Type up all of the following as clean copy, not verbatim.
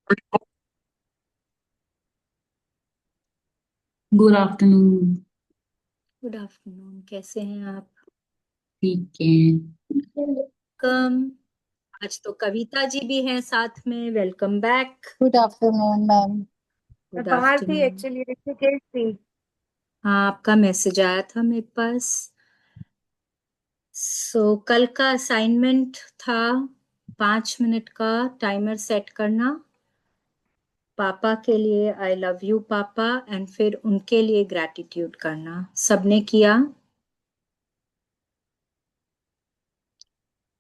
Good afternoon. Good afternoon. कैसे हैं आप? ठीक है। कम। आज तो कविता जी भी हैं साथ में। Welcome back. Good afternoon ma'am. मैं गुड बाहर थी आफ्टरनून। एक्चुअली, ऋषिकेश थी। हाँ, आपका मैसेज आया था मेरे पास। कल का असाइनमेंट था 5 मिनट का टाइमर सेट करना। पापा के लिए आई लव यू पापा एंड फिर उनके लिए ग्रैटिट्यूड करना। सबने किया?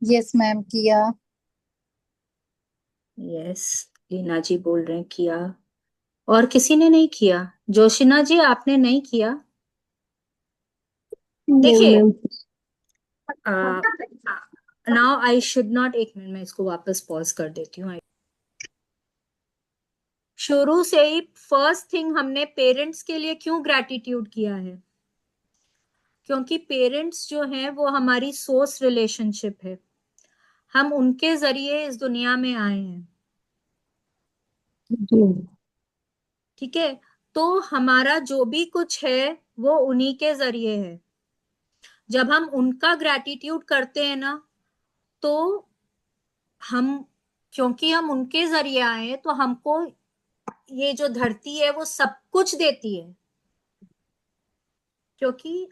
यस मैम, किया। यस। लीना जी बोल रहे हैं किया। और किसी ने नहीं किया? जोशिना जी, आपने नहीं किया? नहीं देखिए, ma'am. Now I should not, एक मिनट में इसको वापस पॉज कर देती हूँ। शुरू से ही फर्स्ट थिंग हमने पेरेंट्स के लिए क्यों ग्रैटिट्यूड किया है? क्योंकि पेरेंट्स जो हैं वो हमारी सोर्स रिलेशनशिप है। हम उनके जरिए इस दुनिया में आए हैं। जी। ठीक है। तो हमारा जो भी कुछ है वो उन्हीं के जरिए है। जब हम उनका ग्रैटिट्यूड करते हैं ना, तो हम, क्योंकि हम उनके जरिए आए हैं, तो हमको ये जो धरती है वो सब कुछ देती है। क्योंकि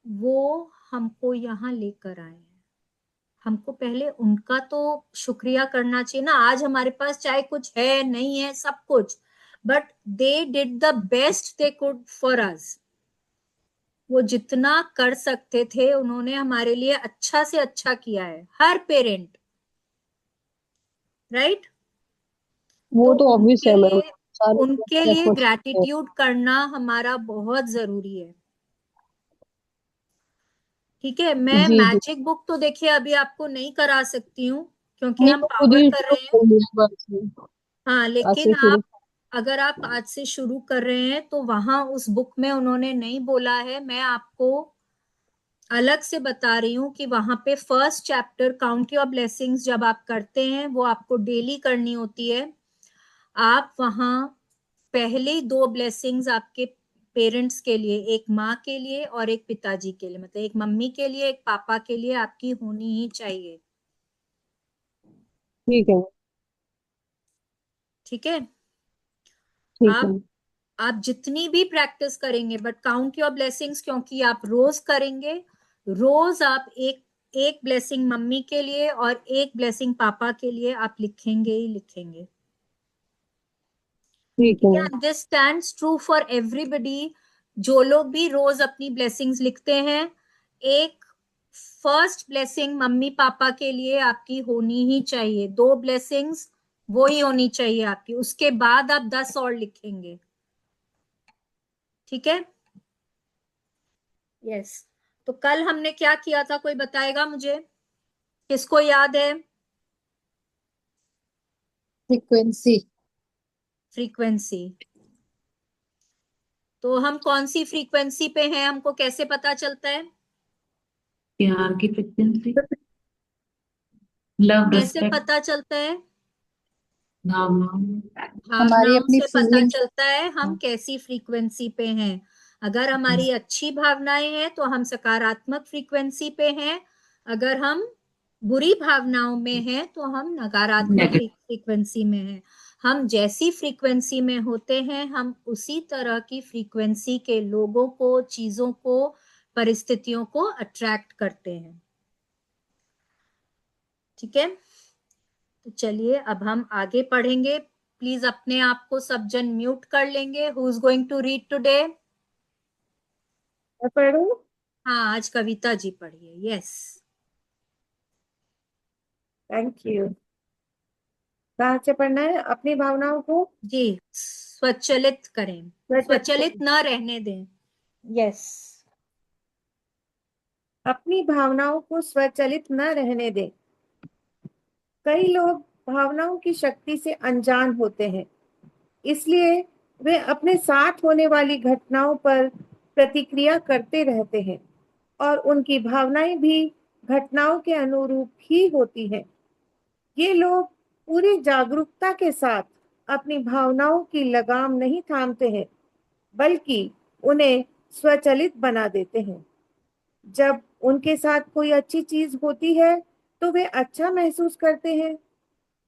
वो हमको यहाँ लेकर आए हैं। हमको पहले उनका तो शुक्रिया करना चाहिए ना। आज हमारे पास चाहे कुछ है नहीं है, सब कुछ, but they did the best they could for us. वो जितना कर सकते थे उन्होंने हमारे लिए अच्छा से अच्छा किया है, हर पेरेंट। राइट। तो वो तो ऑब्वियस उनके है मैम। लिए सारे उनके लोग लिए एफर्ट्स करते हैं। ग्रैटिट्यूड करना हमारा बहुत जरूरी है। ठीक है। मैं जी जी। मैजिक बुक तो देखिए अभी आपको नहीं करा सकती हूँ, क्योंकि नहीं, हम वो खुद पावर ही कर शुरू रहे हैं। कर दिया बस। हाँ, आज लेकिन से शुरू। आप, अगर आप आज से शुरू कर रहे हैं तो वहां उस बुक में उन्होंने नहीं बोला है। मैं आपको अलग से बता रही हूँ कि वहां पे first chapter count your blessings जब आप करते हैं, वो आपको डेली करनी होती है। आप वहां पहले दो ब्लेसिंग्स आपके पेरेंट्स के लिए, एक माँ के लिए और एक पिताजी के लिए, मतलब एक मम्मी के लिए एक पापा के लिए आपकी होनी ही चाहिए। ठीक है। ठीक है। ठीक है। आप आप जितनी भी प्रैक्टिस करेंगे, बट काउंट योर ब्लेसिंग्स, क्योंकि आप रोज करेंगे। रोज आप एक एक ब्लेसिंग मम्मी के लिए और एक ब्लेसिंग पापा के लिए आप लिखेंगे ही लिखेंगे। ठीक ठीक है। है। This stands true for everybody. जो लोग भी रोज अपनी ब्लेसिंग्स लिखते हैं, एक फर्स्ट ब्लेसिंग मम्मी पापा के लिए आपकी होनी ही चाहिए। दो ब्लेसिंग्स वो ही होनी चाहिए आपकी, उसके बाद आप 10 और लिखेंगे। ठीक है। यस। तो कल हमने क्या किया था, कोई बताएगा मुझे? किसको याद है? फ्रीक्वेंसी। फ्रीक्वेंसी। तो हम कौन सी फ्रीक्वेंसी पे हैं, हमको कैसे पता चलता है? प्यार की फ्रिक्वेंसी। लव, कैसे रिस्पेक्ट, पता चलता है? भावना। हमारी भावनाओं अपनी से पता फीलिंग्स। चलता है हम कैसी फ्रीक्वेंसी पे हैं। अगर हमारी अच्छी भावनाएं हैं तो हम सकारात्मक फ्रीक्वेंसी पे हैं। अगर हम बुरी भावनाओं में हैं तो हम नकारात्मक नेगेटिव। फ्रीक्वेंसी में हैं। हम जैसी फ्रीक्वेंसी में होते हैं, हम उसी तरह की फ्रीक्वेंसी के लोगों को, चीजों को, परिस्थितियों को अट्रैक्ट करते हैं। ठीक है। तो चलिए अब हम आगे पढ़ेंगे। प्लीज अपने आप को सब जन म्यूट कर लेंगे। Who is going to read today? मैं पढ़ूं? हाँ, आज कविता जी पढ़िए। यस। Thank you. कहाँ से पढ़ना है? अपनी भावनाओं को जी, स्वचालित करें। स्वचालित न रहने दें। यस। अपनी भावनाओं को स्वचालित न रहने दें। कई लोग भावनाओं की शक्ति से अनजान होते हैं, इसलिए वे अपने साथ होने वाली घटनाओं पर प्रतिक्रिया करते रहते हैं और उनकी भावनाएं भी घटनाओं के अनुरूप ही होती हैं। ये लोग पूरी जागरूकता के साथ अपनी भावनाओं की लगाम नहीं थामते हैं, बल्कि उन्हें स्वचालित बना देते हैं। जब उनके साथ कोई अच्छी चीज होती है तो वे अच्छा महसूस करते हैं।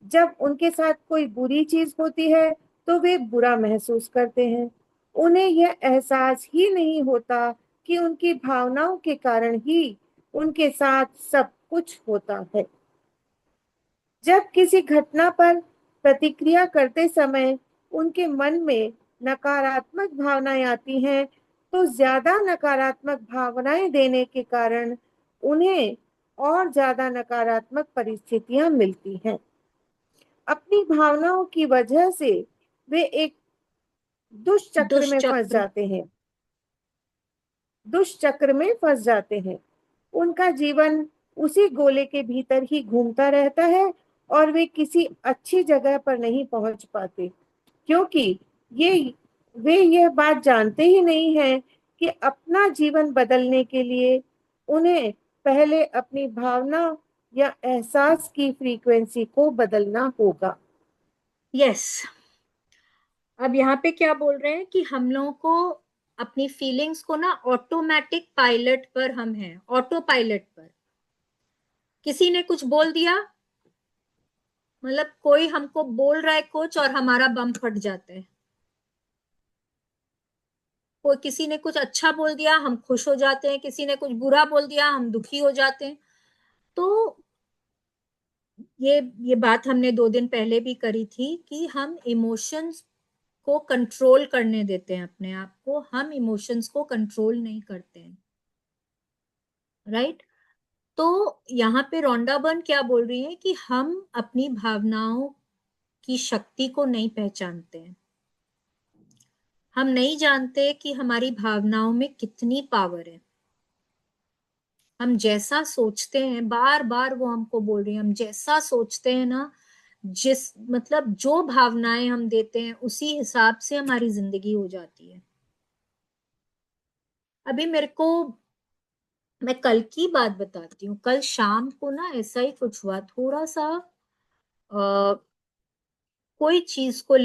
जब उनके साथ कोई बुरी चीज होती है तो वे बुरा महसूस करते हैं। उन्हें यह एहसास ही नहीं होता कि उनकी भावनाओं के कारण ही उनके साथ सब कुछ होता है। जब किसी घटना पर प्रतिक्रिया करते समय उनके मन में नकारात्मक भावनाएं आती हैं, तो ज्यादा नकारात्मक भावनाएं देने के कारण उन्हें और ज्यादा नकारात्मक परिस्थितियां मिलती हैं। अपनी भावनाओं की वजह से वे एक दुष्चक्र में फंस दुष्चक्र। जाते हैं। दुष्चक्र में फंस जाते हैं। उनका जीवन उसी गोले के भीतर ही घूमता रहता है और वे किसी अच्छी जगह पर नहीं पहुंच पाते, क्योंकि ये वे यह बात जानते ही नहीं हैं कि अपना जीवन बदलने के लिए उन्हें पहले अपनी भावना या एहसास की फ्रीक्वेंसी को बदलना होगा। यस। अब यहाँ पे क्या बोल रहे हैं कि हम लोगों को अपनी फीलिंग्स को ना ऑटोमेटिक पायलट पर हम हैं, ऑटो पायलट पर। किसी ने कुछ बोल दिया, मतलब कोई हमको बोल रहा है कुछ और हमारा बम फट जाता है। कोई किसी ने कुछ अच्छा बोल दिया हम खुश हो जाते हैं, किसी ने कुछ बुरा बोल दिया हम दुखी हो जाते हैं। तो ये बात हमने 2 दिन पहले भी करी थी कि हम इमोशंस को कंट्रोल करने देते हैं अपने आप को, हम इमोशंस को कंट्रोल नहीं करते हैं। राइट। तो यहाँ पे रोंडा बर्न क्या बोल रही है कि हम अपनी भावनाओं की शक्ति को नहीं पहचानते हैं। हम नहीं जानते कि हमारी भावनाओं में कितनी पावर है। हम जैसा सोचते हैं, बार बार वो हमको बोल रही है, हम जैसा सोचते हैं ना, जिस मतलब जो भावनाएं हम देते हैं उसी हिसाब से हमारी जिंदगी हो जाती है। अभी मेरे को, मैं कल की बात बताती हूँ। कल शाम को ना ऐसा ही कुछ हुआ, थोड़ा सा कोई चीज को